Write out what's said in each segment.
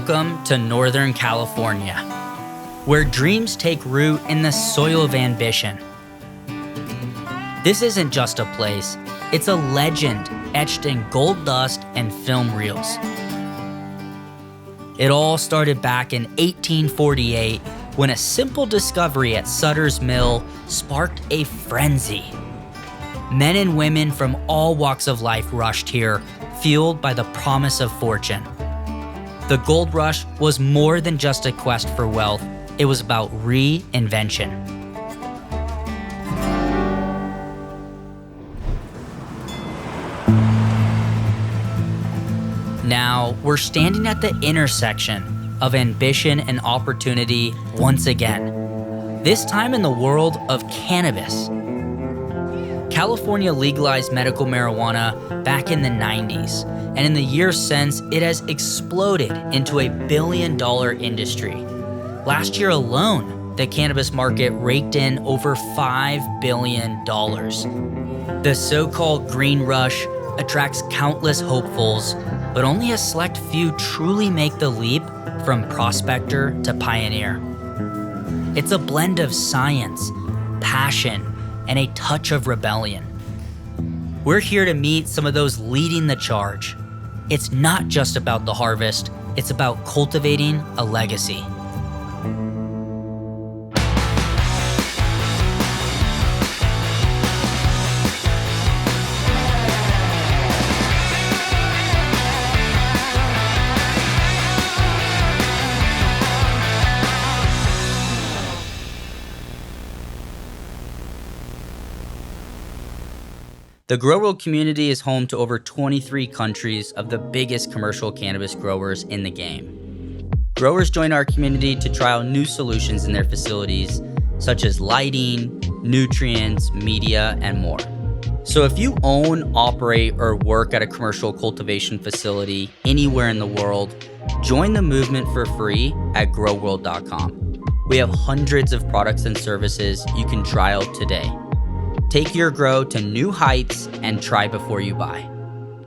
Welcome to Northern California, where dreams take root in the soil of ambition. This isn't just a place, it's a legend etched in gold dust and film reels. It all started back in 1848 when a simple discovery at Sutter's Mill sparked a frenzy. Men and women from all walks of life rushed here, fueled by the promise of fortune. The gold rush was more than just a quest for wealth, it was about reinvention. Now, we're standing at the intersection of ambition and opportunity once again, this time in the world of cannabis. California legalized medical marijuana back in the 90s, and in the years since, it has exploded into a billion-dollar industry. Last year alone, the cannabis market raked in over $5 billion. The so-called green rush attracts countless hopefuls, but only a select few truly make the leap from prospector to pioneer. It's a blend of science, passion, and a touch of rebellion. We're here to meet some of those leading the charge. It's not just about the harvest, it's about cultivating a legacy. The Grow World community is home to over 23 countries of the biggest commercial cannabis growers in the game. Growers join our community to trial new solutions in their facilities, such as lighting, nutrients, media, and more. So if you own, operate, or work at a commercial cultivation facility anywhere in the world, join the movement for free at growworld.com. We have hundreds of products and services you can trial today. Take your grow to new heights and try before you buy.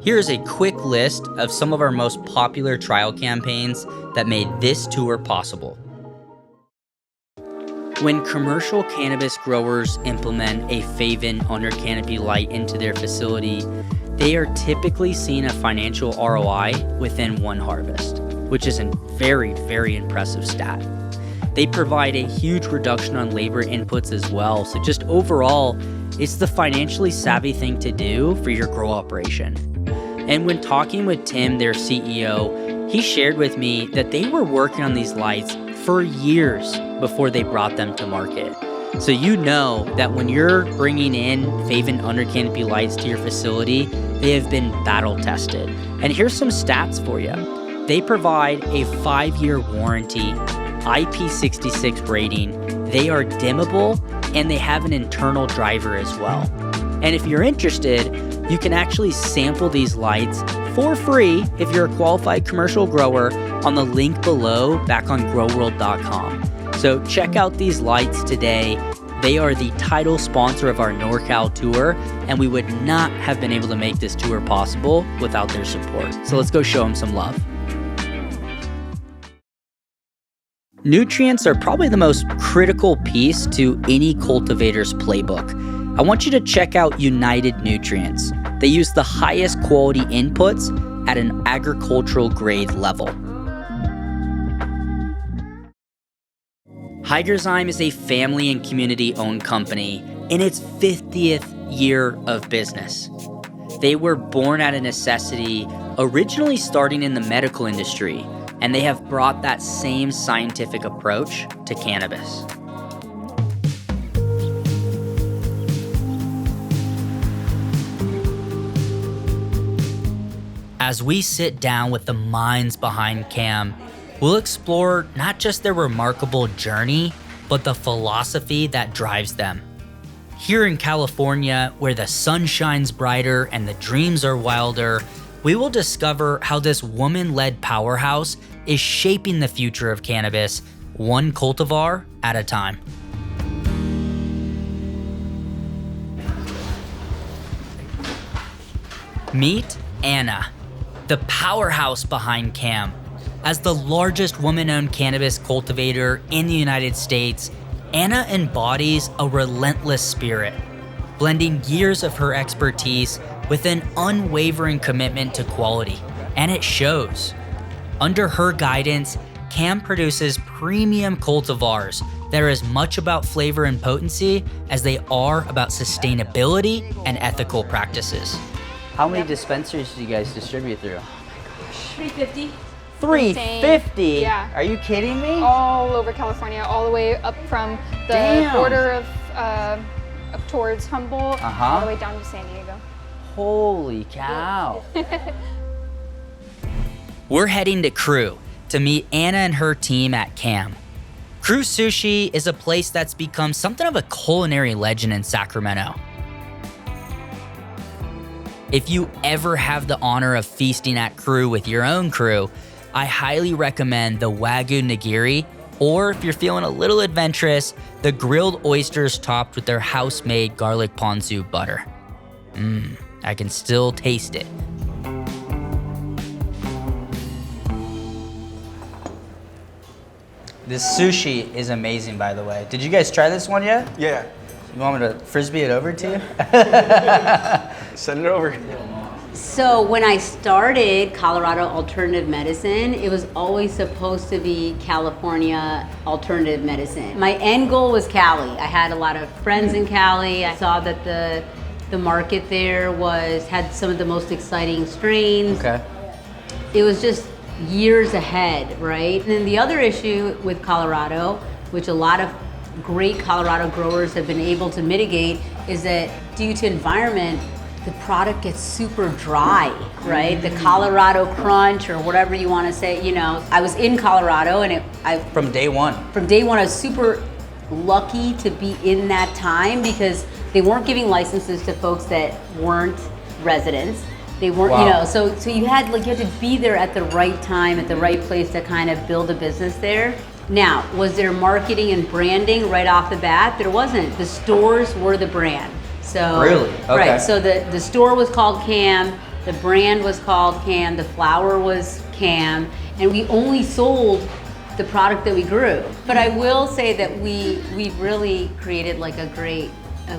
Here's a quick list of some of our most popular trial campaigns that made this tour possible. When commercial cannabis growers implement a Faven under canopy light into their facility, they are typically seeing a financial ROI within one harvest, which is a very, very impressive stat. They provide a huge reduction on labor inputs as well, so just overall, it's the financially savvy thing to do for your grow operation. And when talking with Tim, their CEO, he shared with me that they were working on these lights for years before they brought them to market. So you know that when you're bringing in Faven under canopy lights to your facility, they have been battle tested. And here's some stats for you. They provide a 5-year warranty, IP66 rating, they are dimmable, and they have an internal driver as well. And if you're interested, you can actually sample these lights for free if you're a qualified commercial grower on the link below back on growworld.com. So check out these lights today. They are the title sponsor of our NorCal tour, and we would not have been able to make this tour possible without their support. So let's go show them some love. Nutrients are probably the most critical piece to any cultivator's playbook. I want you to check out United Nutrients. They use the highest quality inputs at an agricultural grade level. Hydrozyme is a family and community-owned company in its 50th year of business. They were born out of necessity, originally starting in the medical industry, and they have brought that same scientific approach to cannabis. As we sit down with the minds behind CAM, we'll explore not just their remarkable journey, but the philosophy that drives them. Here in California, where the sun shines brighter and the dreams are wilder, we will discover how this woman-led powerhouse is shaping the future of cannabis, one cultivar at a time. Meet Anna, the powerhouse behind CAM. As the largest woman-owned cannabis cultivator in the United States, Anna embodies a relentless spirit, blending years of her expertise with an unwavering commitment to quality, and it shows. Under her guidance, Cam produces premium cultivars that are as much about flavor and potency as they are about sustainability and ethical practices. How many dispensaries do you guys distribute through? 350. 350? Yeah. Are you kidding me? All over California, all the way up from the border of up towards Humboldt, all the way down to San Diego. Holy cow. We're heading to Crew to meet Anna and her team at Cam. Crew Sushi is a place that's become something of a culinary legend in Sacramento. If you ever have the honor of feasting at Crew with your own crew, I highly recommend the Wagyu Nigiri, or if you're feeling a little adventurous, the grilled oysters topped with their house-made garlic ponzu butter. I can still taste it. This sushi is amazing, by the way. Did you guys try this one yet? Yeah. You want me to frisbee it over to you? Send it over. So when I started Colorado Alternative Medicine, it was always supposed to be California Alternative Medicine. My end goal was Cali. I had a lot of friends in Cali. I saw that the market there had some of the most exciting strains. Okay. It was just years ahead, right? And then the other issue with Colorado, which a lot of great Colorado growers have been able to mitigate, is that due to environment, the product gets super dry, right? The Colorado crunch, or whatever you want to say. I was in Colorado, and From day one. From day one, I was super lucky to be in that time, because they weren't giving licenses to folks that weren't residents. They weren't, so you had to be there at the right time, at the right place to kind of build a business there. Now, was there marketing and branding right off the bat? There wasn't. The stores were the brand. So really? Okay. Right. So the store was called Cam, the brand was called Cam, the flower was Cam, and we only sold the product that we grew. But I will say that we've really created a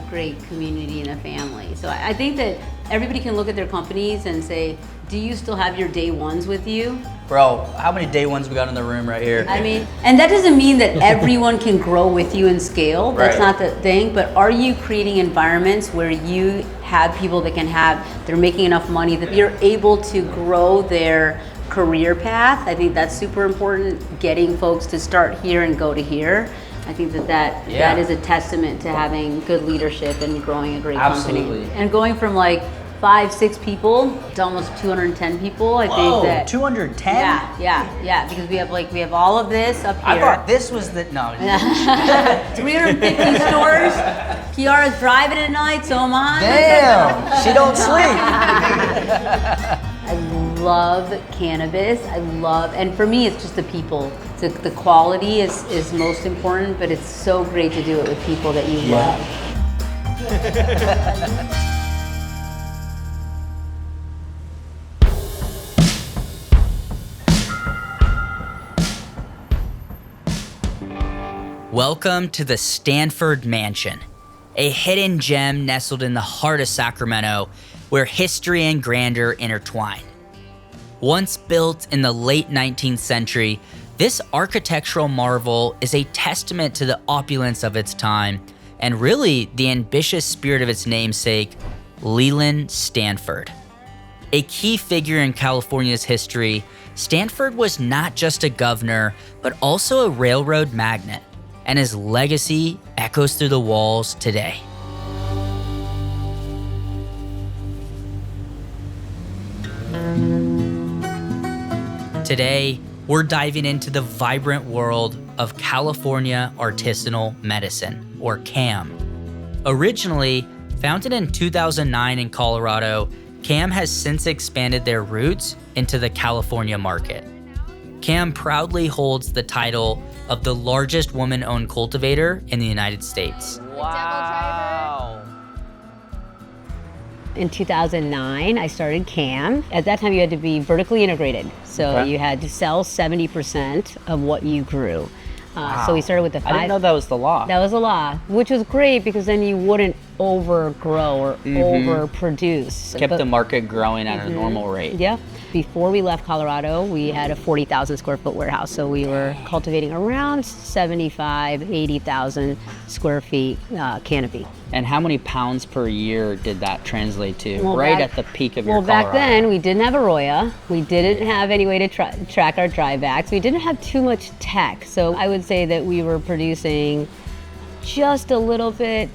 great community and a family. So I think that everybody can look at their companies and say, do you still have your day ones with you? Bro, how many day ones we got in the room right here? I mean, and that doesn't mean that everyone can grow with you and scale. That's not the thing. But are you creating environments where you have people that they're making enough money that you're able to grow their career path? I think that's super important, getting folks to start here and go to here. I think that is a testament to having good leadership and growing a great company. And going from 5-6 people to almost 210 people. I think that 210? Yeah, because we have all of this up here. I thought this was 350 stores. Kiara's driving at night, so am I. Damn, she don't sleep. I love cannabis. And for me, it's just the people. The quality is most important, but it's so great to do it with people that you love. Welcome to the Standford Mansion, a hidden gem nestled in the heart of Sacramento, where history and grandeur intertwine. Once built in the late 19th century, this architectural marvel is a testament to the opulence of its time and really the ambitious spirit of its namesake, Leland Stanford. A key figure in California's history, Stanford was not just a governor, but also a railroad magnate, and his legacy echoes through the walls today. Today, we're diving into the vibrant world of California artisanal medicine, or CAM. Originally founded in 2009 in Colorado, CAM has since expanded their roots into the California market. CAM proudly holds the title of the largest woman-owned cultivator in the United States. Wow. In 2009, I started CAM. At that time, you had to be vertically integrated. So you had to sell 70% of what you grew. Wow. So we started with the 5. I didn't know that was the law. That was the law, which was great because then you wouldn't overgrow or overproduce. Kept the market growing at a normal rate. Yeah. Before we left Colorado, we had a 40,000 square foot warehouse. So we were cultivating around 75, 80,000 square feet canopy. And how many pounds per year did that translate to at the peak of your Colorado? Well, back then we didn't have Arroyo. We didn't have any way to track our drybacks. We didn't have too much tech. So I would say that we were producing just a little bit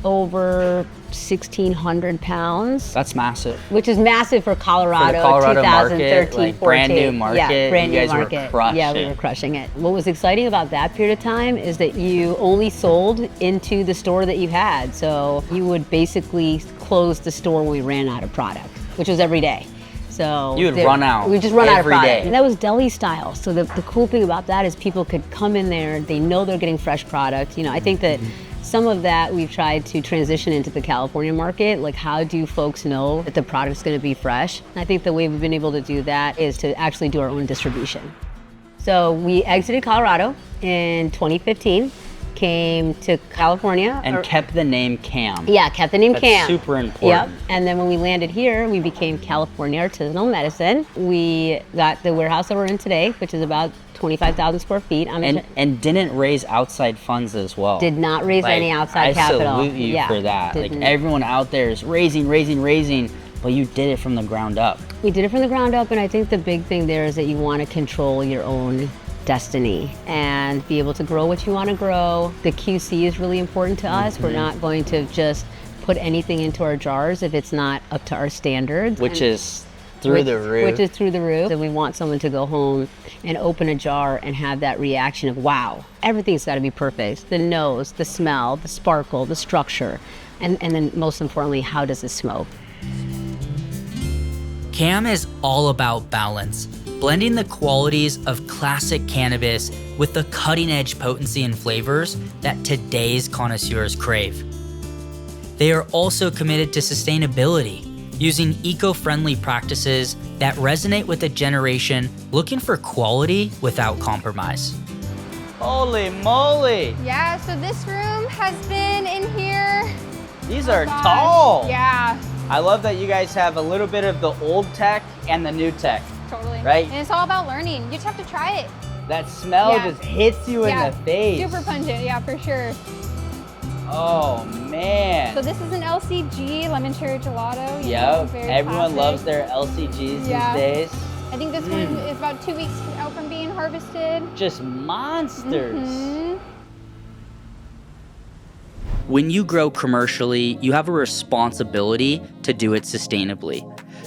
over 1,600 pounds. That's massive. Which is massive for Colorado, for the Colorado 2013, market, like 14. brand new market. Yeah, brand you new guys market. Were crushing. Yeah, we were crushing it. What was exciting about that period of time is that you only sold into the store that you had. So you would basically close the store when we ran out of product, which was every day. So you would run out. We just run out of product. Day. And that was deli style. So the cool thing about that is people could come in there, they know they're getting fresh product. You know, I think that some of that we've tried to transition into the California market. Like, how do folks know that the product's going to be fresh? And I think the way we've been able to do that is to actually do our own distribution. So we exited Colorado in 2015, came to California. And kept the name CAM. Yeah, kept the name That's CAM. super important. Yep. And then when we landed here, we became California Artisanal Medicine. We got the warehouse that we're in today, which is about 25,000 square feet. And didn't raise outside funds as well. Did not raise any outside capital. I salute you for that. Didn't. Like, everyone out there is raising, but you did it from the ground up. We did it from the ground up, and I think the big thing there is that you want to control your own destiny and be able to grow what you want to grow. The QC is really important to us. We're not going to just put anything into our jars if it's not up to our standards. Which is through the roof. Which is through the roof. And we want someone to go home and open a jar and have that reaction of, wow, everything's got to be perfect. The nose, the smell, the sparkle, the structure, and then most importantly, how does it smoke? CAM is all about balance, blending the qualities of classic cannabis with the cutting-edge potency and flavors that today's connoisseurs crave. They are also committed to sustainability, using eco-friendly practices that resonate with a generation looking for quality without compromise. Holy moly! Yeah, so this room has been in here. These are tall. Yeah. I love that you guys have a little bit of the old tech and the new tech. Totally. Right? And it's all about learning. You just have to try it. That smell just hits you in the face. Super pungent, yeah, for sure. Oh, man. So this is an LCG, lemon cherry gelato. Yep, everyone loves their LCGs these days. I think this one is about 2 weeks out from being harvested. Just monsters. When you grow commercially, you have a responsibility to do it sustainably.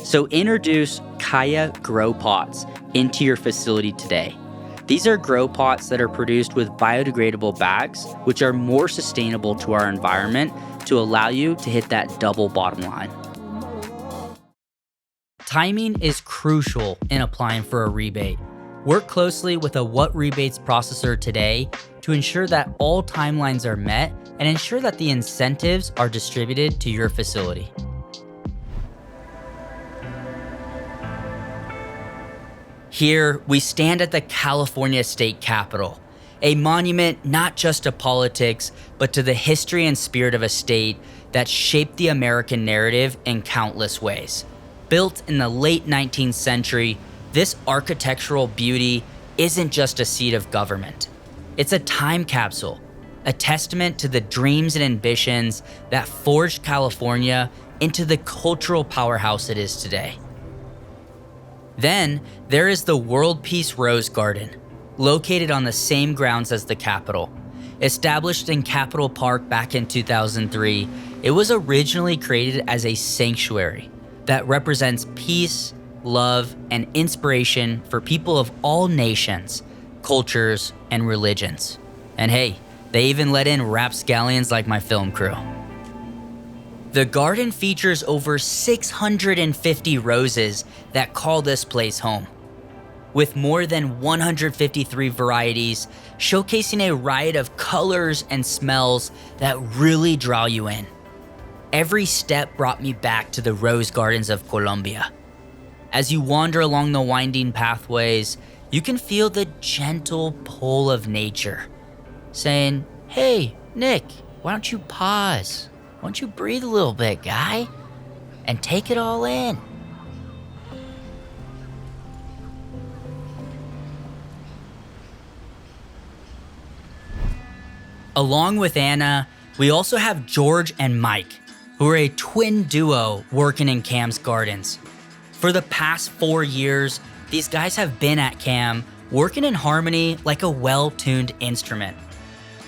So introduce Kaya Grow Pots into your facility today. These are grow pots that are produced with biodegradable bags, which are more sustainable to our environment to allow you to hit that double bottom line. Timing is crucial in applying for a rebate. Work closely with a What Rebates processor today to ensure that all timelines are met and ensure that the incentives are distributed to your facility. Here, we stand at the California State Capitol, a monument not just to politics, but to the history and spirit of a state that shaped the American narrative in countless ways. Built in the late 19th century, this architectural beauty isn't just a seat of government. It's a time capsule, a testament to the dreams and ambitions that forged California into the cultural powerhouse it is today. Then, there is the World Peace Rose Garden, located on the same grounds as the Capitol. Established in Capitol Park back in 2003, it was originally created as a sanctuary that represents peace, love, and inspiration for people of all nations, cultures, and religions. And hey, they even let in rapscallions like my film crew. The garden features over 650 roses that call this place home, with more than 153 varieties, showcasing a riot of colors and smells that really draw you in. Every step brought me back to the rose gardens of Colombia. As you wander along the winding pathways, you can feel the gentle pull of nature, saying, "Hey, Nick, why don't you pause? Why don't you breathe a little bit, guy? And take it all in." Along with Anna, we also have George and Mike, who are a twin duo working in Cam's gardens. For the past 4 years, these guys have been at Cam, working in harmony like a well-tuned instrument.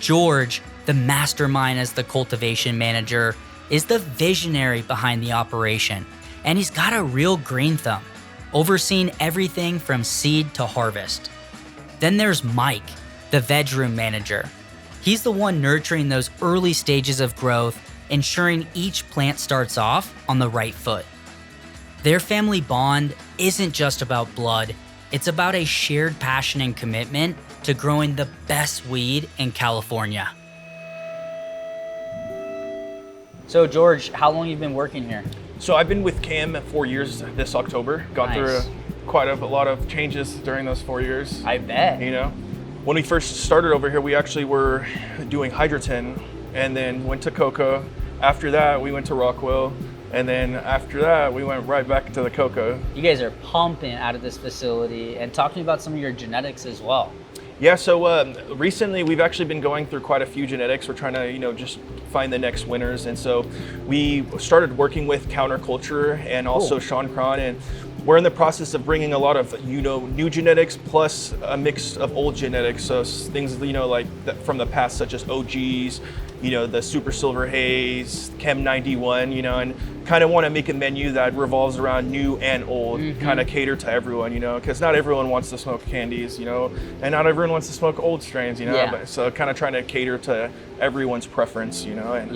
George, the mastermind as the cultivation manager, is the visionary behind the operation, and he's got a real green thumb, overseeing everything from seed to harvest. Then there's Mike, the veg room manager. He's the one nurturing those early stages of growth, ensuring each plant starts off on the right foot. Their family bond isn't just about blood, it's about a shared passion and commitment to growing the best weed in California. So George, how long have you been working here? So I've been with Cam 4 years this October. Got through quite a lot of changes during those 4 years. I bet. You know, when we first started over here, we actually were doing hydroton and then went to coca. After that, we went to Rockwell. And then after that, we went right back to the coca. You guys are pumping out of this facility, and talk to me about some of your genetics as well. Yeah, so recently we've actually been going through quite a few genetics. We're trying to, just find the next winners. And so we started working with Counterculture and also Sean Cron, and we're in the process of bringing a lot of, new genetics plus a mix of old genetics. So things, like from the past, such as OGs, the Super Silver Haze, Chem 91, and kind of want to make a menu that revolves around new and old, kind of cater to everyone, because not everyone wants to smoke candies, and not everyone wants to smoke old strains, but, so kind of trying to cater to everyone's preference, and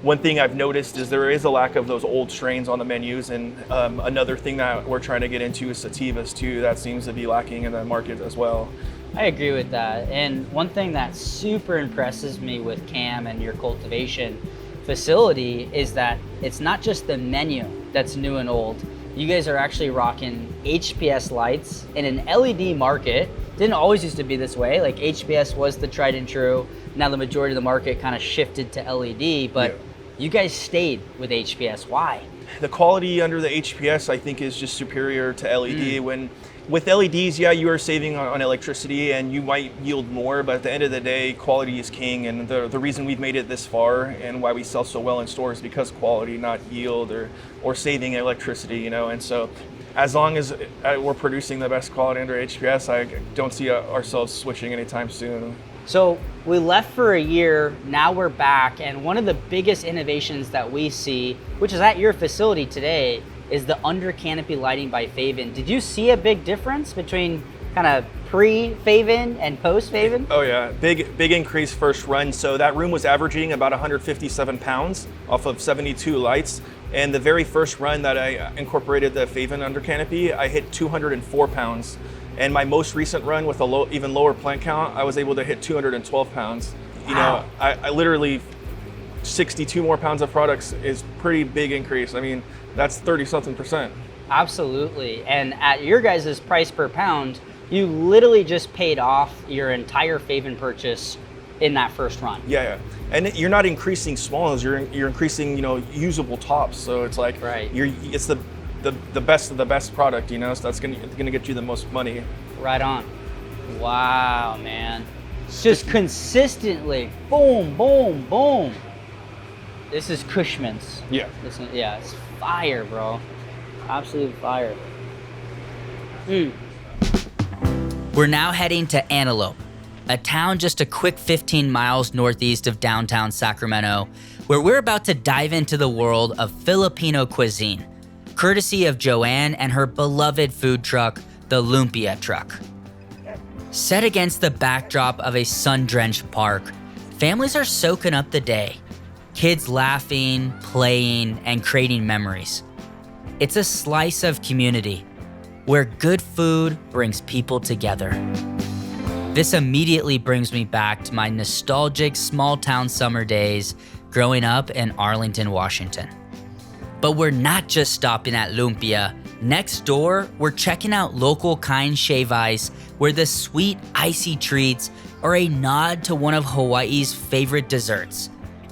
one thing I've noticed is there is a lack of those old strains on the menus, and another thing that we're trying to get into is sativas too. That seems to be lacking in the market as well. I agree with that. And one thing that super impresses me with Cam and your cultivation facility is that it's not just the menu that's new and old. You guys are actually rocking HPS lights in an LED market. Didn't always used to be this way. Like HPS was the tried and true. Now the majority of the market kind of shifted to LED, but you guys stayed with HPS. Why? The quality under the HPS, I think, is just superior to LED. When with LEDs, you are saving on electricity and you might yield more, but at the end of the day, quality is king. And the reason we've made it this far and why we sell so well in stores is because quality, not yield or saving electricity, And so as long as we're producing the best quality under HPS, I don't see ourselves switching anytime soon. So we left for a year, now we're back, and one of the biggest innovations that we see, which is at your facility today, is the under canopy lighting by Faven. Did you see a big difference between kind of pre-Faven and post-Faven? Oh yeah, big increase first run. So that room was averaging about 157 pounds off of 72 lights. And the very first run that I incorporated the Faven under canopy, I hit 204 pounds. And my most recent run with a even lower plant count, I was able to hit 212 pounds. Wow. I literally 62 more pounds of products is pretty big increase. I mean, that's 30-something%. Absolutely. And at your guys' price per pound, you literally just paid off your entire Faven purchase in that first run. Yeah. And you're not increasing smalls, you're increasing, usable tops. So it's like it's the best of the best product, so that's gonna get you the most money. Right on. Wow, man. Just consistently, boom, boom, boom. This is Cushman's. Yeah. It's fire, bro. Absolute fire. We're now heading to Antelope, a town just a quick 15 miles northeast of downtown Sacramento, where we're about to dive into the world of Filipino cuisine, courtesy of Joanne and her beloved food truck, the Lumpia Truck. Set against the backdrop of a sun-drenched park, families are soaking up the day. Kids laughing, playing, and creating memories. It's a slice of community where good food brings people together. This immediately brings me back to my nostalgic small town summer days growing up in Arlington, Washington. But we're not just stopping at lumpia. Next door, we're checking out local kind shave ice, where the sweet, icy treats are a nod to one of Hawaii's favorite desserts.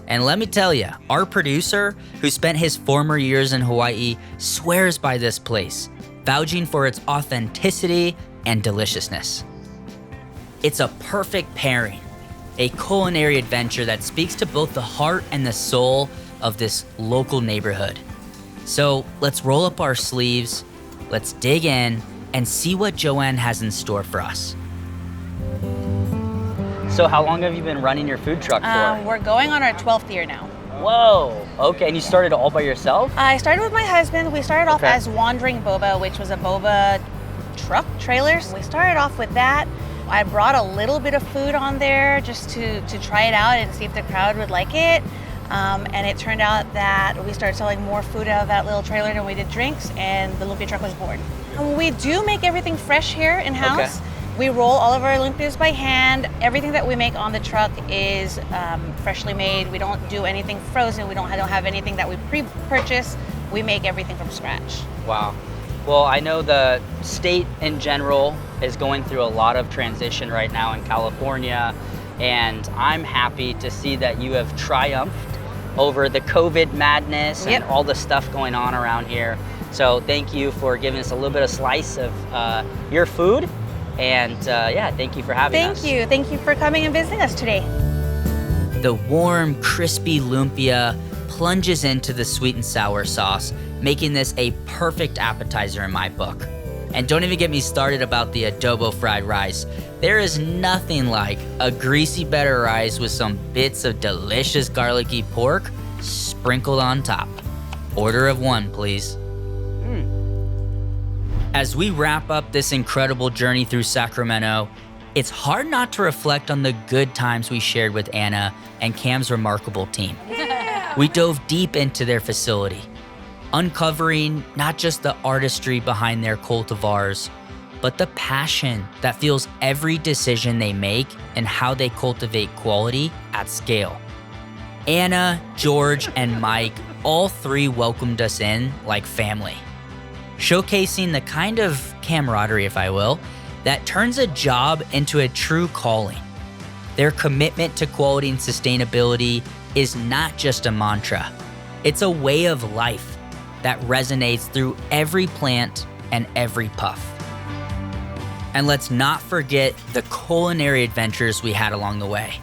And let me tell you, our producer, who spent his former years in Hawaii, swears by this place, vouching for its authenticity and deliciousness. It's a perfect pairing, a culinary adventure that speaks to both the heart and the soul of this local neighborhood. So let's roll up our sleeves, let's dig in, and see what Joanne has in store for us. So how long have you been running your food truck for? We're going on our 12th year now. Whoa, okay, and you started all by yourself? I started with my husband. We started off as Wandering Boba, which was a boba truck trailers. We started off with that. I brought a little bit of food on there just to try it out and see if the crowd would like it. And it turned out that we started selling more food out of that little trailer than we did drinks, and the lumpia truck was born. We do make everything fresh here in-house. Okay. We roll all of our lumpias by hand. Everything that we make on the truck is freshly made. We don't do anything frozen. We don't have anything that we pre-purchase. We make everything from scratch. Wow. Well, I know the state in general is going through a lot of transition right now in California, and I'm happy to see that you have triumphed over the COVID madness and all the stuff going on around here. So thank you for giving us a little bit of slice of your food. And thank you for having us. Thank you for coming and visiting us today. The warm, crispy lumpia plunges into the sweet and sour sauce, making this a perfect appetizer in my book. And don't even get me started about the adobo fried rice. There is nothing like a greasy bed of rice with some bits of delicious garlicky pork sprinkled on top. Order of one, please. As we wrap up this incredible journey through Sacramento, it's hard not to reflect on the good times we shared with Anna and Cam's remarkable team. We dove deep into their facility, uncovering not just the artistry behind their cultivars, but the passion that fuels every decision they make and how they cultivate quality at scale. Anna, George, and Mike, all three welcomed us in like family, showcasing the kind of camaraderie, if I will, that turns a job into a true calling. Their commitment to quality and sustainability is not just a mantra, it's a way of life that resonates through every plant and every puff. And let's not forget the culinary adventures we had along the way.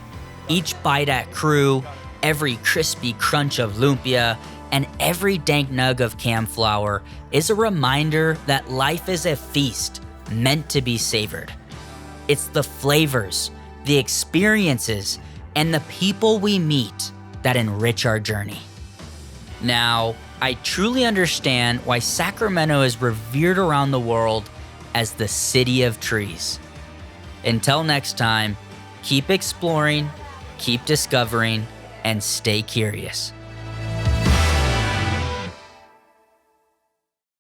Each bite at Crew, every crispy crunch of lumpia, and every dank nug of cam flour is a reminder that life is a feast meant to be savored. It's the flavors, the experiences, and the people we meet that enrich our journey. Now, I truly understand why Sacramento is revered around the world as the city of trees. Until next time, keep exploring, keep discovering, and stay curious.